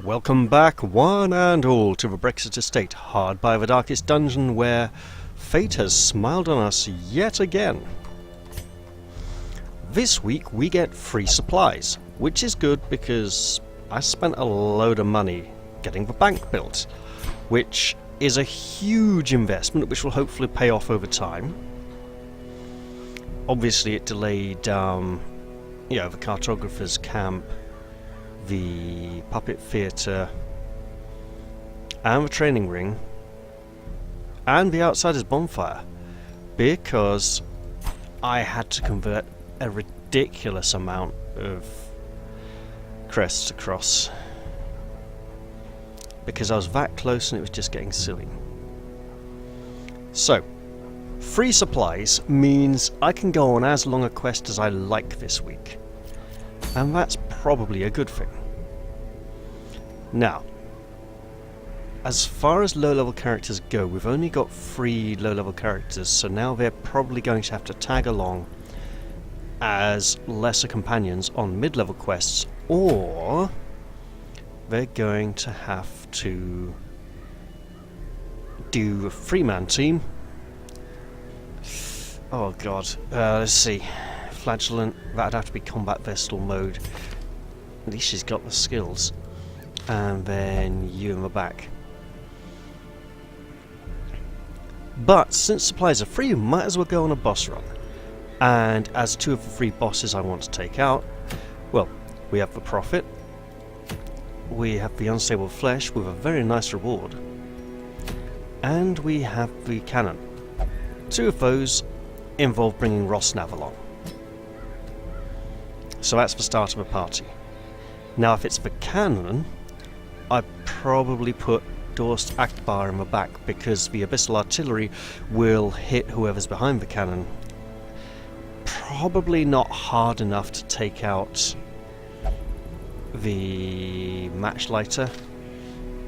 Welcome back, one and all, to the Brexit Estate, hard by the darkest dungeon where fate has smiled on us yet again. This week we get free supplies, which is good because I spent a load of money getting the bank built, which is a huge investment which will hopefully pay off over time. Obviously it delayed the cartographer's camp, the puppet theatre, and the training ring, and the Outsiders bonfire, because I had to convert a ridiculous amount of crests across, because I was that close and it was just getting silly. So, free supplies means I can go on as long a quest as I like this week, and that's probably a good thing. Now, as far as low-level characters go, we've only got 3 low-level characters, so now they're probably going to have to tag along as lesser companions on mid-level quests, or they're going to have to do a 3-man team. Oh god, let's see. Flagellant, that'd have to be combat vestal mode. At least she's got the skills. And then you in the back. But since supplies are free, we might as well go on a boss run. And as 2 of the 3 bosses I want to take out, well, we have the Prophet, we have the Unstable Flesh with a very nice reward, and we have the Cannon. 2 of those involve bringing Rosnav along. So that's the start of a party. Now if it's the Cannon, I'd probably put Dorst Akbar in the back, because the Abyssal Artillery will hit whoever's behind the cannon. Probably not hard enough to take out the Matchlighter,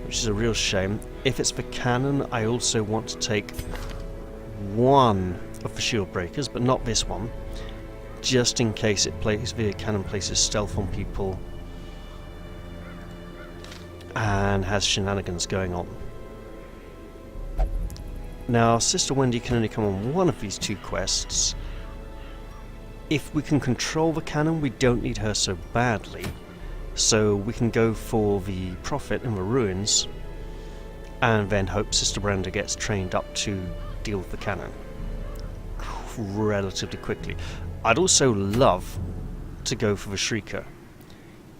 which is a real shame. If it's the cannon, I also want to take 1 of the shield breakers, but not this one, just in case the cannon places stealth on people and has shenanigans going on. Now, Sister Wendy can only come on 1 of these 2 quests. If we can control the cannon, we don't need her so badly, so we can go for the Prophet in the ruins and then hope Sister Brenda gets trained up to deal with the cannon relatively quickly. I'd also love to go for the Shrieker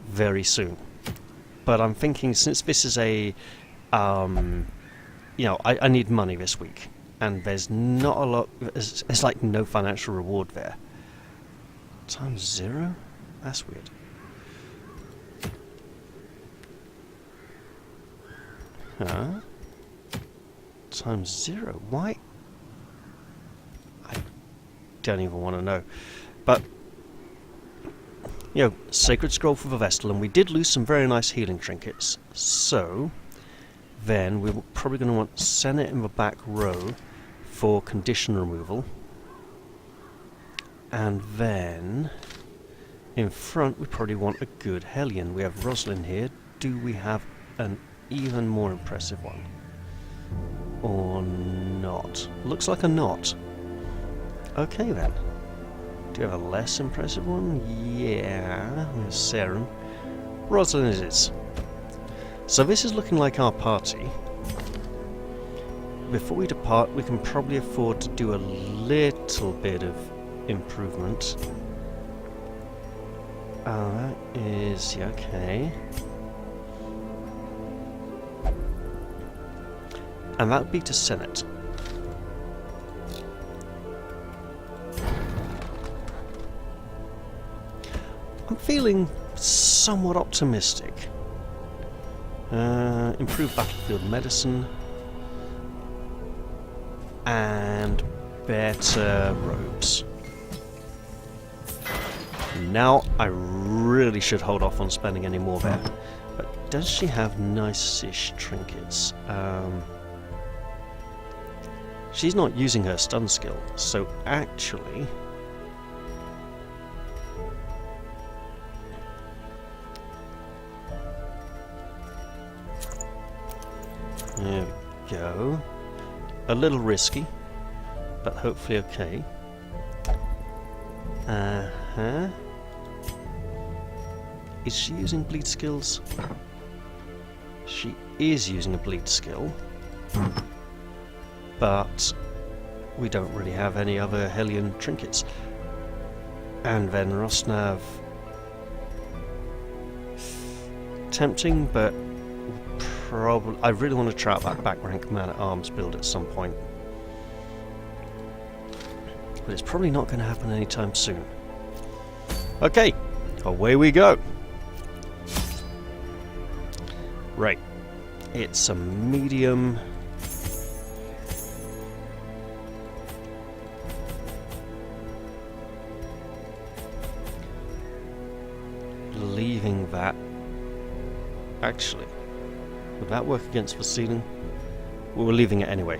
very soon, but I'm thinking, since this is a I need money this week, and there's not a lot, there's like no financial reward there. Times 0? That's weird. Huh? Times 0? Why? I don't even want to know. But Sacred Scroll for the Vestal, and we did lose some very nice healing trinkets. So then we're probably going to want Senate in the back row for condition removal. And then in front we probably want a good Hellion. We have Rosalind here. Do we have an even more impressive one? Or not? Looks like a not. Okay then. Do you have a less impressive one? Yeah, there's Serum. Rosalind it is. So this is looking like our party. Before we depart, we can probably afford to do a little bit of improvement. That is, yeah, okay. And that would be to Senate. I'm feeling somewhat optimistic. Improved battlefield medicine and better robes. Now I really should hold off on spending any more there. But does she have nice-ish trinkets? She's not using her stun skill, so actually There we go. A little risky, but hopefully okay. Uh-huh. Is she using bleed skills? She is using a bleed skill. But we don't really have any other Hellion trinkets. And then Rosnav... tempting, but probably... I really want to try out that back rank man-at-arms build at some point. But it's probably not going to happen anytime soon. Okay, away we go. Right, it's a medium. Leaving that. Actually, would that work against the ceiling? We were leaving it anyway.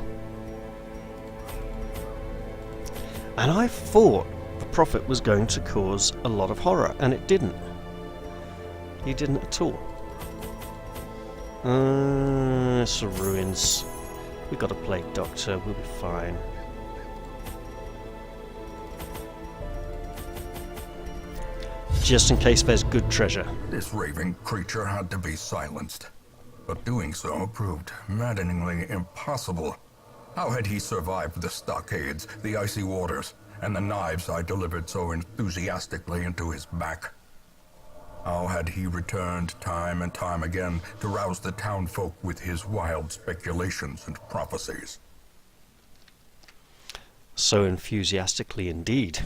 And I thought the Prophet was going to cause a lot of horror, and it didn't. He didn't at all. It's the ruins. We got a plague doctor, we'll be fine. Just in case there's good treasure. This raving creature had to be silenced, but doing so proved maddeningly impossible. How had he survived the stockades, the icy waters, and the knives I delivered so enthusiastically into his back? How had he returned time and time again to rouse the townfolk with his wild speculations and prophecies? So enthusiastically indeed.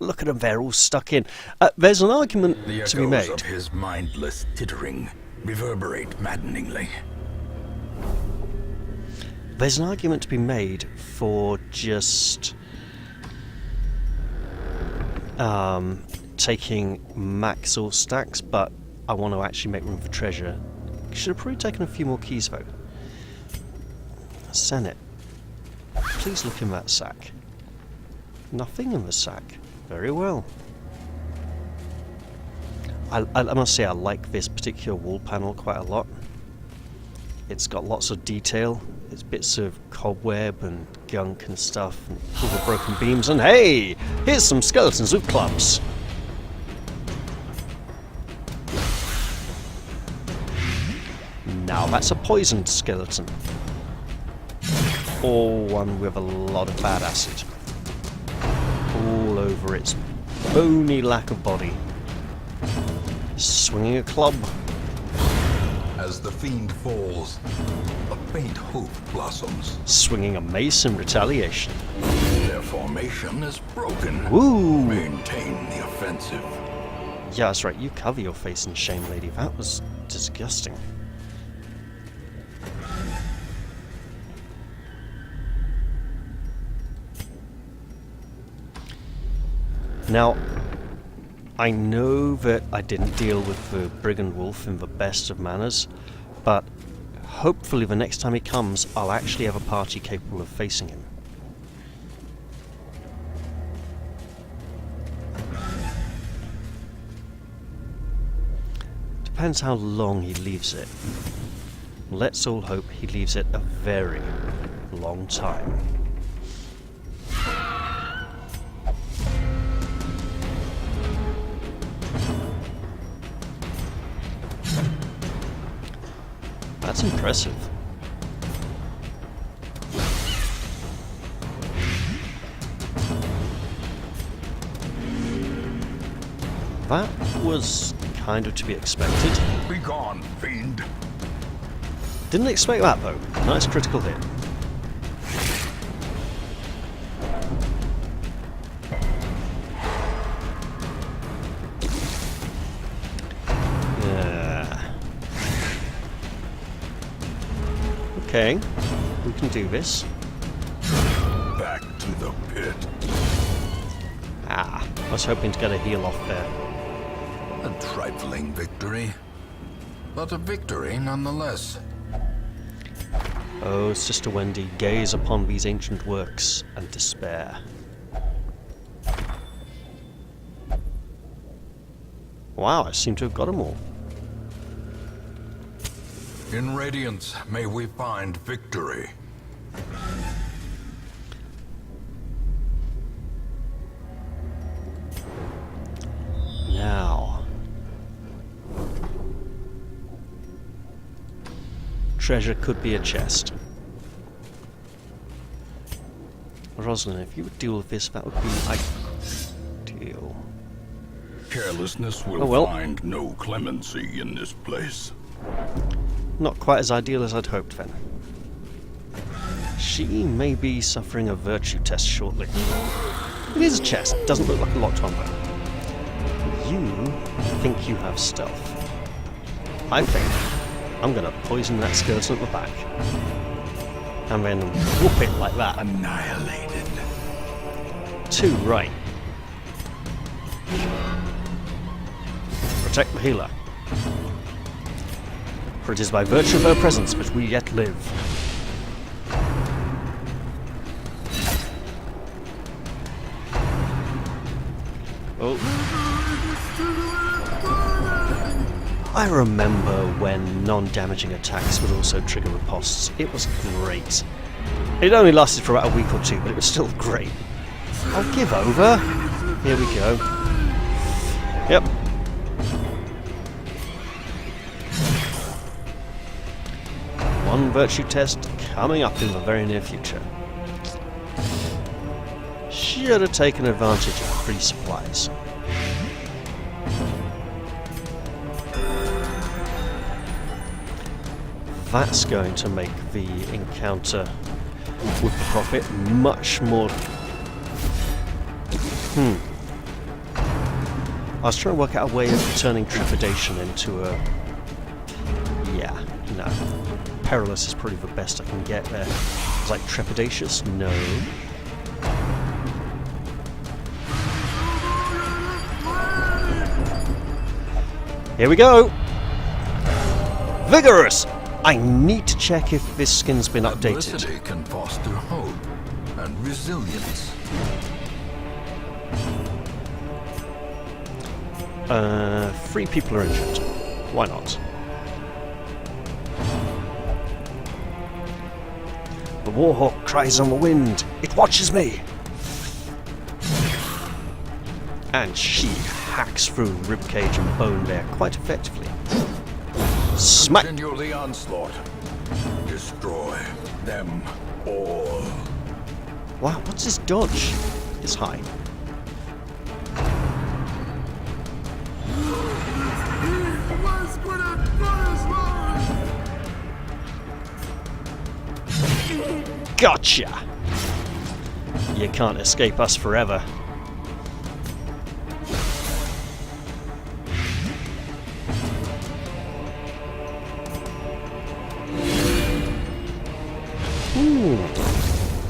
Look at them, they're all stuck in. There's an argument to be made. The echoes of his mindless tittering reverberate maddeningly. There's an argument to be made for just taking max all stacks, but I want to actually make room for treasure. Should have probably taken a few more keys though. Senate. Please look in that sack. Nothing in the sack. Very well. I must say I like this particular wall panel quite a lot. It's got lots of detail. It's bits of cobweb and gunk and stuff, and all the broken beams, and hey! Here's some skeletons with clubs! Now that's a poisoned skeleton. Or one with a lot of bad acid. All over its bony lack of body. Swinging a club. As the fiend falls, a faint hope blossoms. Swinging a mace in retaliation. Their formation is broken. Woo! Maintain the offensive. Yeah, that's right. You cover your face in shame, lady. That was disgusting. Now, I know that I didn't deal with the Brigand Wolf in the best of manners, but hopefully the next time he comes, I'll actually have a party capable of facing him. Depends how long he leaves it. Let's all hope he leaves it a very long time. That's impressive. That was kind of to be expected. Be gone, fiend. Didn't expect that though. Nice critical hit. Okay, we can do this. Back to the pit. Ah, I was hoping to get a heal off there. A trifling victory, but a victory nonetheless. Oh, Sister Wendy, gaze upon these ancient works and despair. Wow, I seem to have got them all. In Radiance, may we find victory. Now, treasure could be a chest. Rosalind, if you would deal with this, that would be ideal. Carelessness will Oh, well. find no clemency in this place. Not quite as ideal as I'd hoped then. She may be suffering a virtue test shortly. It is a chest, doesn't look like a locked on though. You think you have stealth. I think I'm gonna poison that skeleton at the back. And then whoop it like that. Annihilated. Too right. Protect the healer. For it is by virtue of her presence that we yet live. Oh. I remember when non-damaging attacks would also trigger riposts. It was great. It only lasted for about a week or two, but it was still great. I'll give over. Here we go. Yep. One virtue test coming up in the very near future. Should have taken advantage of free supplies. That's going to make the encounter with the Prophet much more... I was trying to work out a way of turning trepidation into a... Yeah, no. Perilous is probably the best I can get there. It's like trepidatious? No. Here we go! Vigorous! I need to check if this skin's been updated. Adversity can foster hope and resilience. 3 people are injured. Why not? The Warhawk cries on the wind. It watches me! And she hacks through ribcage and bone there quite effectively. Smack! Continue the onslaught. Destroy them all. Wow, what's his dodge? It's high. Gotcha! You can't escape us forever.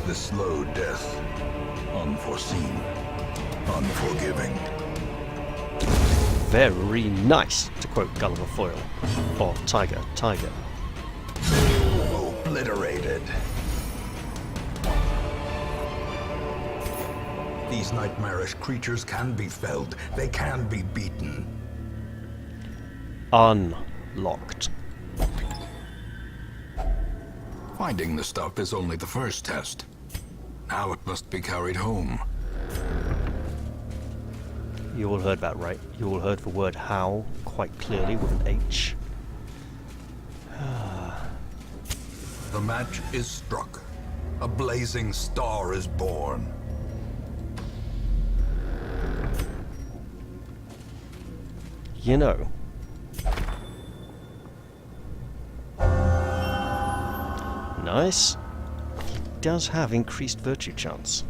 The slow death. Unforeseen. Unforgiving. Very nice, to quote Gulliver Foyle. Or Tiger. Obliterated. These nightmarish creatures can be felled. They can be beaten. Unlocked. Finding the stuff is only the first test. Now it must be carried home. You all heard that right. You all heard the word how quite clearly with an H. The match is struck. A blazing star is born. You know, nice. He does have increased virtue chance.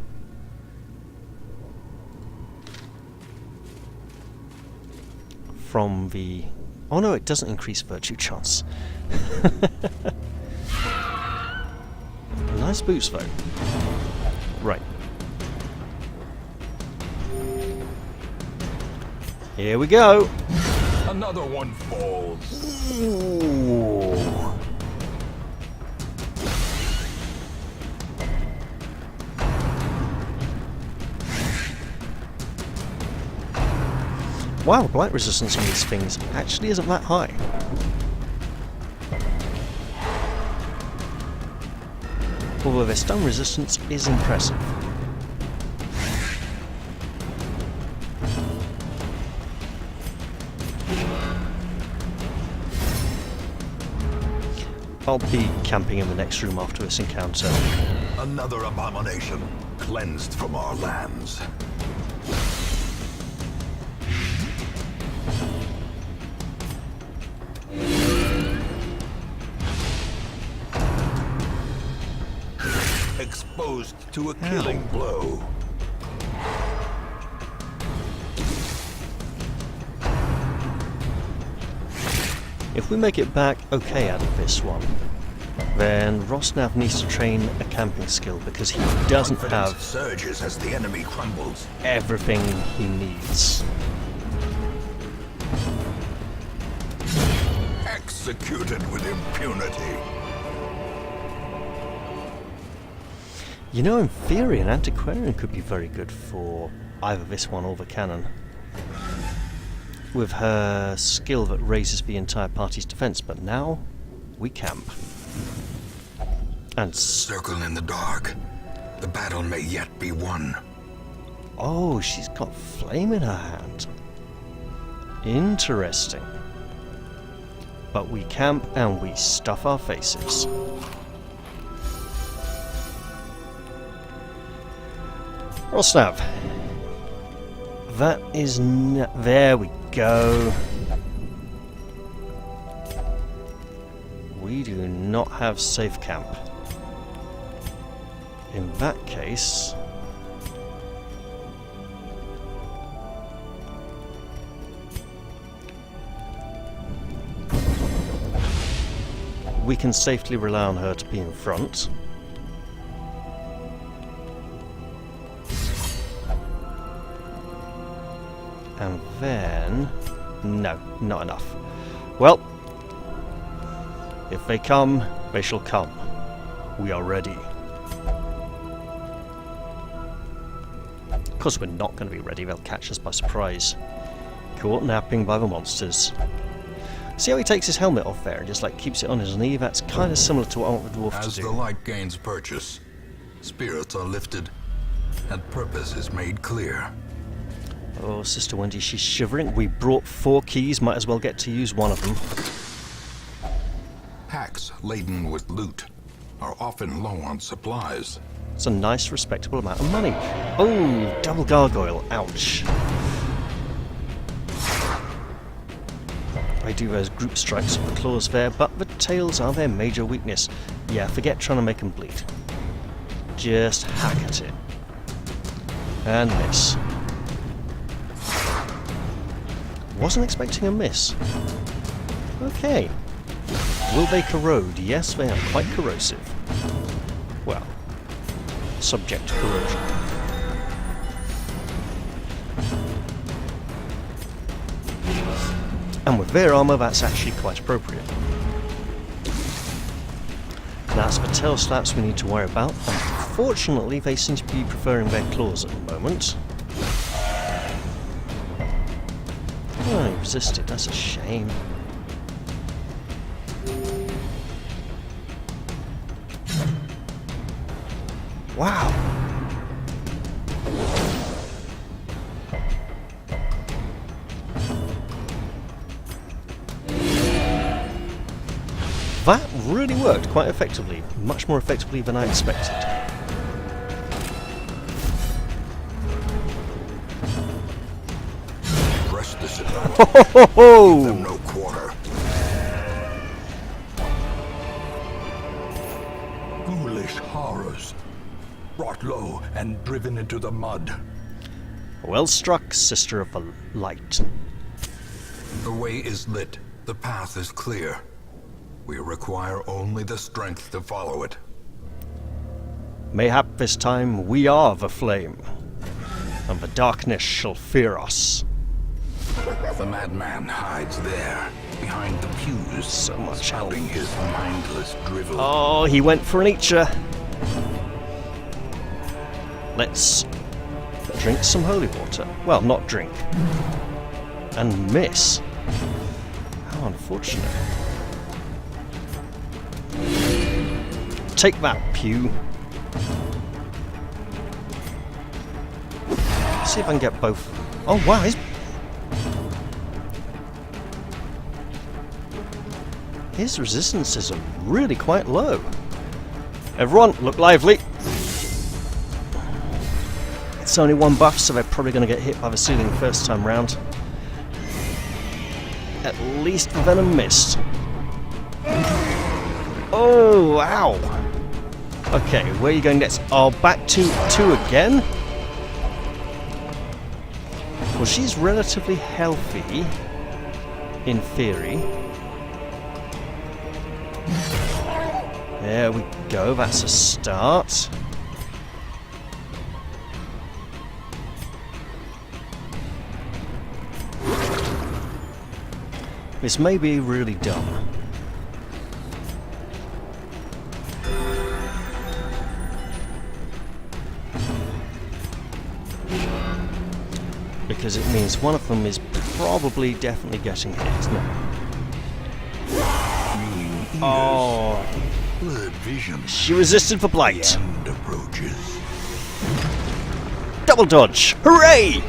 From the... Oh no, it doesn't increase virtue chance. Nice boost though. Right. Here we go. Another one falls. Ooh. Wow, blight resistance on these things actually isn't that high. although their stun resistance is impressive. I'll be camping in the next room after this encounter. Another abomination, cleansed from our lands. Exposed to a killing blow. If we make it back okay out of this one, then Rosnav needs to train a camping skill because he doesn't Confidence have surges as the enemy crumbles. everything he needs. Executed with impunity. You know, in theory, an antiquarian could be very good for either this one or the cannon. With her skill that raises the entire party's defense, but now we camp. And Circle in the dark. The battle may yet be won. oh, she's got flame in her hand. Interesting. But we camp and we stuff our faces. Rosnav. That is there we go. We do not have safe camp. In that case, we can safely rely on her to be in front. And then... no, not enough. Well, if they come, they shall come. We are ready. Of course we're not going to be ready, they'll catch us by surprise. Caught napping by the monsters. See how he takes his helmet off there and just like keeps it on his knee? That's kind of similar to what I want the dwarf As to the do. light gains purchase, spirits are lifted, and purpose is made clear. Oh, Sister Wendy, she's shivering. We brought 4 keys, might as well get to use one of them. Packs laden with loot are often low on supplies. It's a nice, respectable amount of money. Oh, double gargoyle. Ouch. I do those group strikes of the claws there, but the tails are their major weakness. Yeah, forget trying to make them bleed. Just hack at it. And miss. Wasn't expecting a miss. Okay. Will they corrode? Yes, they are quite corrosive. Well, subject to corrosion. And with their armour, that's actually quite appropriate. Now, it's the tail slaps we need to worry about. Unfortunately, they seem to be preferring their claws at the moment. Oh, he resisted. That's a shame. Wow. That really worked quite effectively. Much more effectively than I expected. Press this advantage. Ho ho ho Give them ho! no quarter. Foolish horrors. Brought low and driven into the mud. Well struck, Sister of the Light. The way is lit. The path is clear. We require only the strength to follow it. Mayhap this time we are the flame, and the darkness shall fear us. The madman hides there, behind the pews, So much health. spouting his mindless drivel. Oh, he went for an eater. Let's drink some holy water. Well, not drink. And miss. How unfortunate. Take that, pew. See if I can get both. Oh wow, his resistances are really quite low. Everyone, look lively. It's only one buff, so they're probably going to get hit by the ceiling first time round. At least the venom missed. Oh, wow. Okay, where are you going next? Oh, back to 2 again? Well, she's relatively healthy, in theory. There we go, that's a start. This may be really dumb. Because it means one of them is probably definitely getting hit, isn't it? Oh, vision. She resisted the blight. The end approaches. Double dodge! Hooray!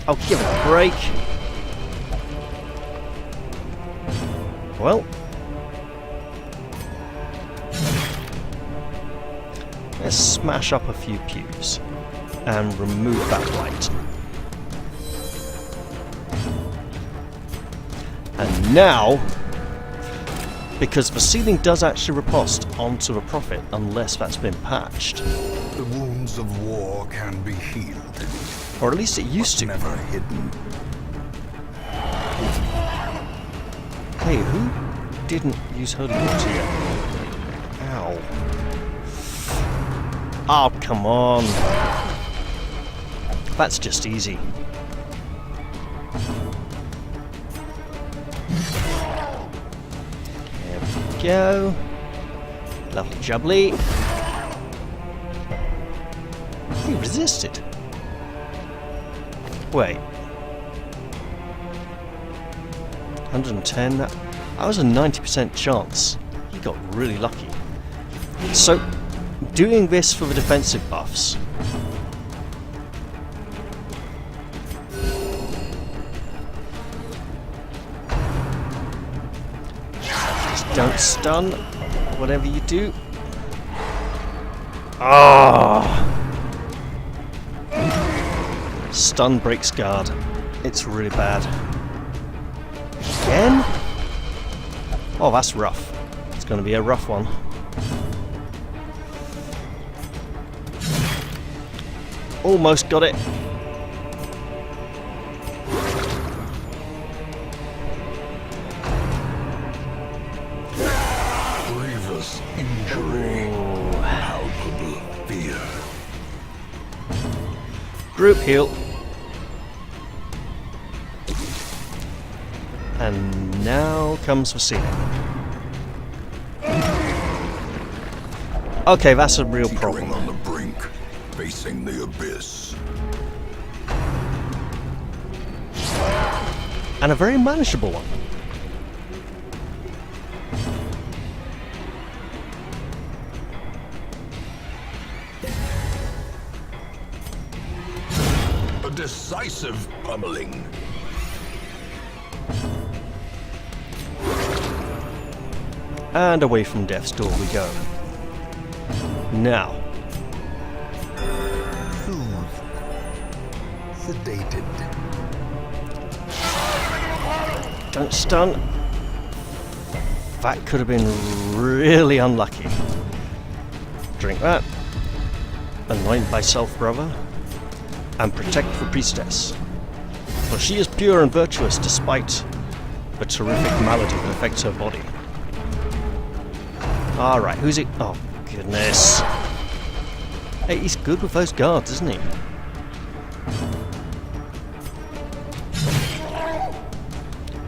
I'll give it a break. Well, let's smash up a few pews and remove that light. And now, because the ceiling does actually riposte onto the prophet unless that's been patched. The wounds of war can be healed. Or at least it used to. Never hidden. Hey, who didn't use holy water yet? Ow. Oh, come on. That's just easy. There we go. Lovely jubbly. He resisted. Wait. 110. That was a 90% chance. He got really lucky. So, doing this for the defensive buffs. Just don't stun, whatever you do. Ah! Stun breaks guard. It's really bad. Again? Oh, that's rough. It's going to be a rough one. Almost got it. Grievous injury. Palpable fear. Group heal. And now comes the ceiling. Okay, that's a real problem. On the brink, facing the abyss. And a very manageable one. A decisive pummeling. And away from death's door we go. Now. Soothed. Sedated. Don't stun. That could have been really unlucky. Drink that. Anoint thyself, brother. And protect the priestess. For she is pure and virtuous despite the terrific malady that affects her body. Alright, who's it? Oh, goodness. Hey, he's good with those guards, isn't he?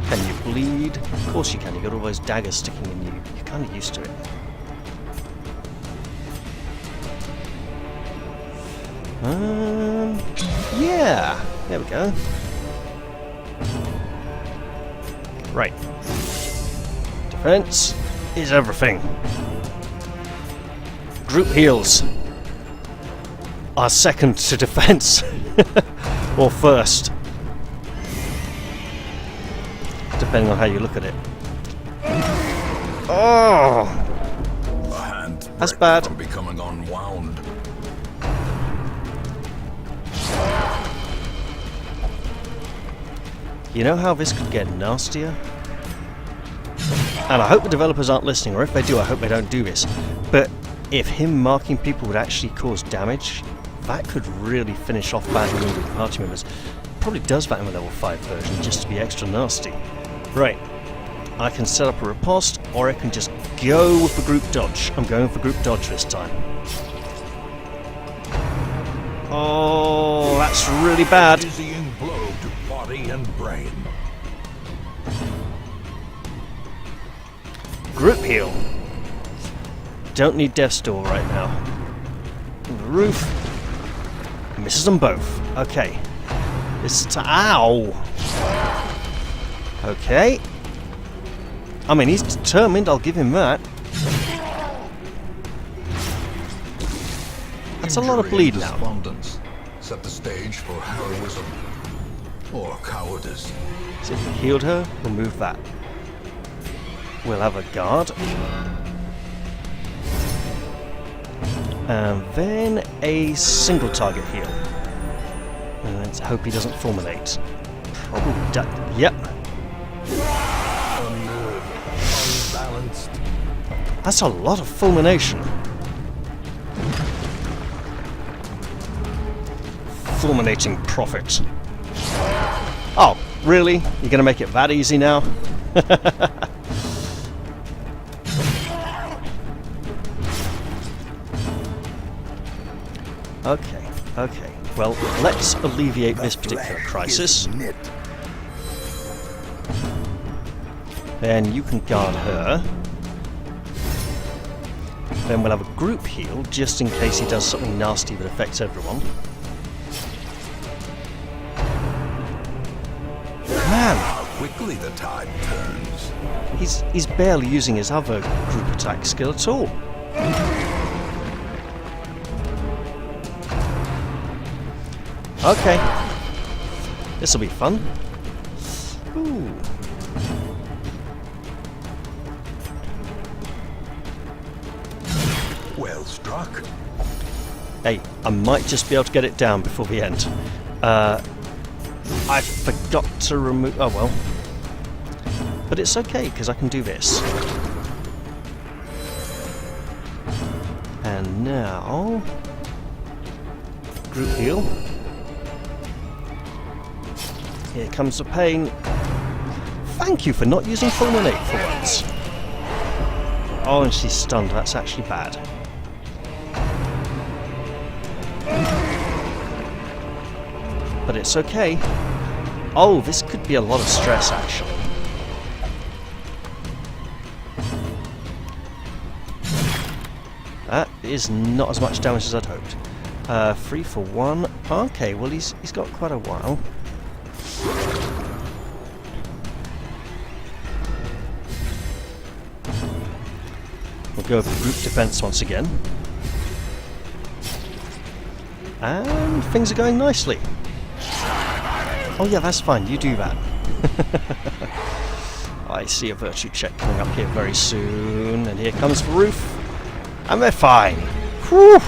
Can you bleed? Of course you can. You've got all those daggers sticking in you. You're kind of used to it. Yeah. There we go. Right. Defense. is everything. Group heals are second to defense. Or first. Depending on how you look at it. Oh! A hand That's bad. from becoming unwound. You know how this could get nastier? And I hope the developers aren't listening, or if they do, I hope they don't do this. But if him marking people would actually cause damage, that could really finish off badly with party members. Probably does that in the level 5 version, just to be extra nasty. Right. I can set up a riposte, or I can just go with the group dodge. I'm going for group dodge this time. Oh, that's really bad. Dizzying blow to body and brain. Group heal. Don't need Death's Door right now. The roof. Misses them both. Okay. This is ow! Okay. I mean, he's determined, I'll give him that. That's a lot of bleed now. Despondence set the stage for heroism or cowardice. So if we healed her, remove that. We'll have a guard. And then a single target heal. And let's hope he doesn't fulminate. Probably yep. Unbalanced. That's a lot of fulmination. Fulminating prophet. Oh, really? You're gonna make it that easy now? Okay, okay. Well, let's alleviate this particular crisis. Then you can guard her. Then we'll have a group heal, just in case he does something nasty that affects everyone. Man! How quickly the tide turns. He's barely using his other group attack skill at all. Okay. This'll be fun. Ooh. Well struck. Hey, I might just be able to get it down before the end. I forgot to remove... Oh well. But it's okay, because I can do this. And now... Group heal. Here comes the pain. Thank you for not using fulminate for once. Oh, and she's stunned. That's actually bad. But it's okay. Oh, this could be a lot of stress, actually. That is not as much damage as I'd hoped. 3 for 1. Okay, well he's got quite a while. We'll go for group defense once again. And things are going nicely. Oh yeah, that's fine, you do that. I see a virtue check coming up here very soon, and here comes the roof. And they're fine. Whew.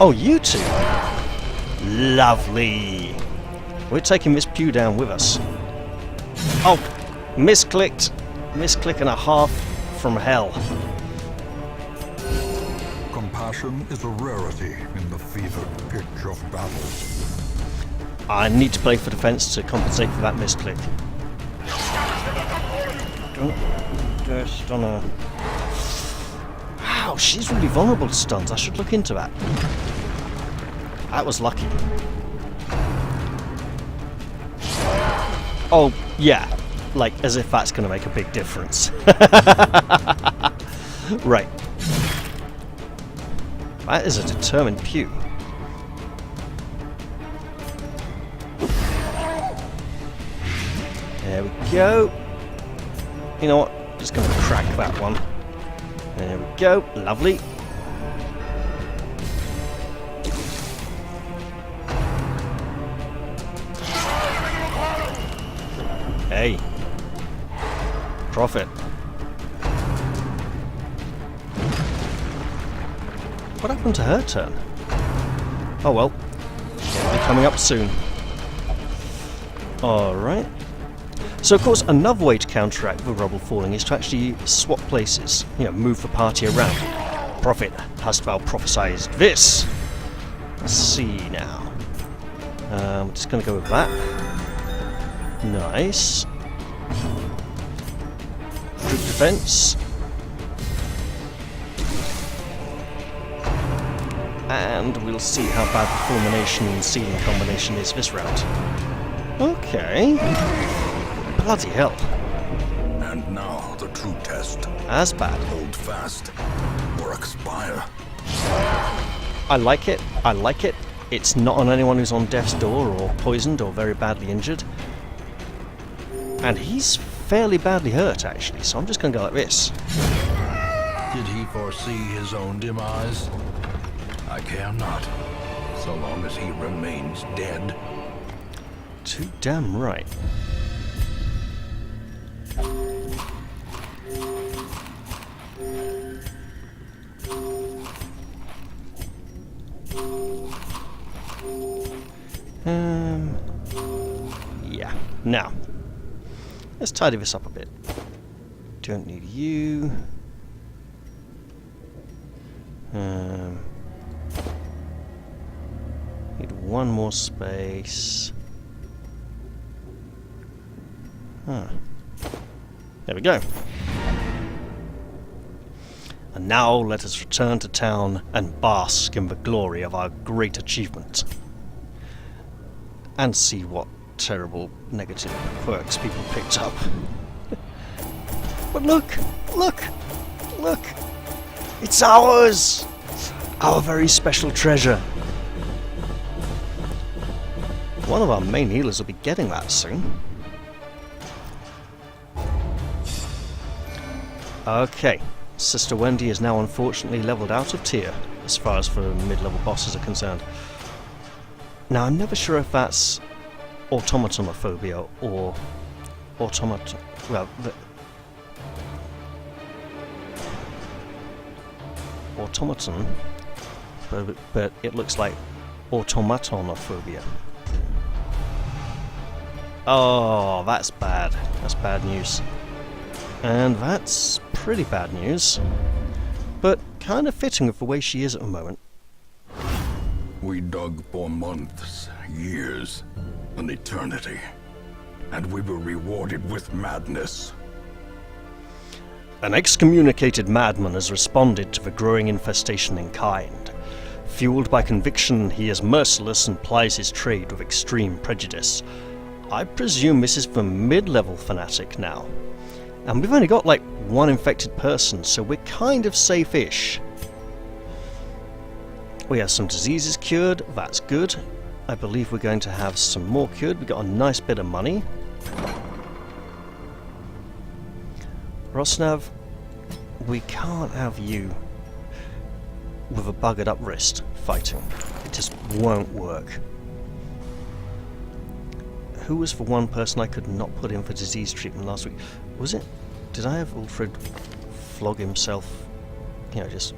Oh, you two. Lovely. We're taking this pew down with us. Oh, misclicked. Misclick and a half from hell. Compassion is a rarity in the fevered pitch of battle. I need to play for defense to compensate for that misclick. Don't just on a... Wow, she's really vulnerable to stuns. I should look into that. That was lucky. Oh, yeah. Like, as if that's going to make a big difference. Right. That is a determined pew. There we go. You know what? Just going to crack that one. There we go. Lovely. Hey. Profit. What happened to her turn? Oh well. It'll be coming up soon. Alright. So of course another way to counteract the rubble falling is to actually swap places. You know, move the party around. Prophet, hast thou prophesied this? Let's see now. I'm just going to go with that. Nice. Troop defense. And we'll see how bad the fulmination and sealing combination is this round. Okay. Bloody hell. And now the true test. As bad. Hold fast or expire. I like it. I like it. It's not on anyone who's on death's door or poisoned or very badly injured. And he's fairly badly hurt, actually, so I'm just going to go like this. Did he foresee his own demise? I care not, so long as he remains dead. Too damn right. Yeah. Now, let's tidy this up a bit. Don't need you. Need one more space. Huh. There we go. And now let us return to town and bask in the glory of our great achievement. And see what terrible negative quirks people picked up. But look! Look! Look! It's ours! Our very special treasure. One of our main healers will be getting that soon. Okay, Sister Wendy is now unfortunately leveled out of tier as far as for mid-level bosses are concerned. Now I'm never sure if that's automatonophobia or automaton. Well, automaton, but it looks like automatonophobia. Oh, that's bad. That's bad news. And that's pretty bad news. But kind of fitting with the way she is at the moment. We dug for months, years, an eternity. And we were rewarded with madness. An excommunicated madman has responded to the growing infestation in kind. Fueled by conviction, he is merciless and plies his trade with extreme prejudice. I presume this is the mid-level fanatic now. And we've only got like one infected person, so we're kind of safe-ish. We have some diseases cured, that's good. I believe we're going to have some more cured. We got a nice bit of money. Rosnav, we can't have you with a buggered up wrist fighting. It just won't work. Who was the one person I could not put in for disease treatment last week? Was it? Did I have Ulfrid flog himself? You know, just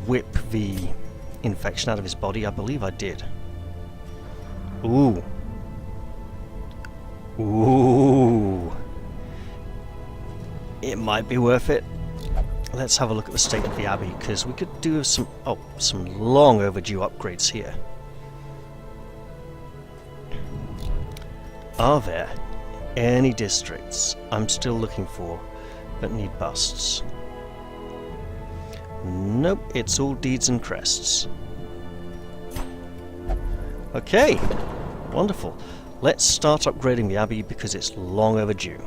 whip the infection out of his body? I believe I did. Ooh. Ooh. It might be worth it. Let's have a look at the state of the Abbey, because we could do some long overdue upgrades here. Are there any districts I'm still looking for that need busts? Nope, it's all deeds and crests. Okay, wonderful. Let's start upgrading the Abbey because it's long overdue.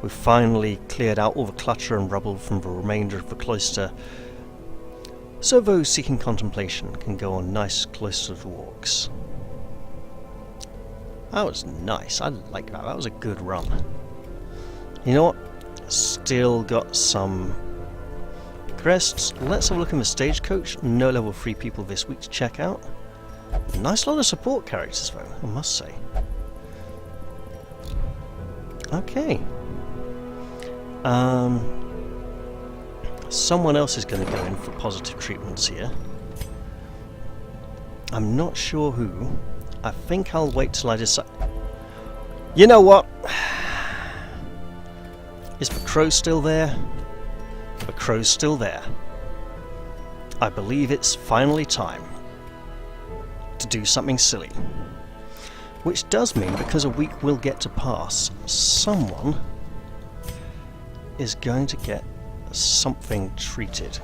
We've finally cleared out all the clutter and rubble from the remainder of the cloister, so those seeking contemplation can go on nice cloistered walks. That was nice. I like that. That was a good run. You know what? Still got some crests. Let's have a look in the stagecoach. No level 3 people this week to check out. Nice lot of support characters though, I must say. Okay. Someone else is going to go in for positive treatments here. I'm not sure who. I think I'll wait till I decide. You know what? Is the crow still there? The crow's still there. I believe it's finally time to do something silly. Which does mean, because a week will get to pass, someone is going to get something treated.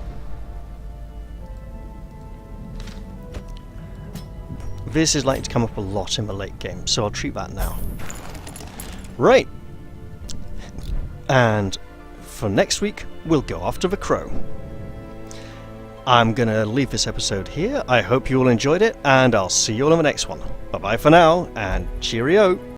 This is likely to come up a lot in the late game, so I'll treat that now. Right. And for next week, we'll go after the crow. I'm going to leave this episode here. I hope you all enjoyed it, and I'll see you all in the next one. Bye-bye for now, and cheerio!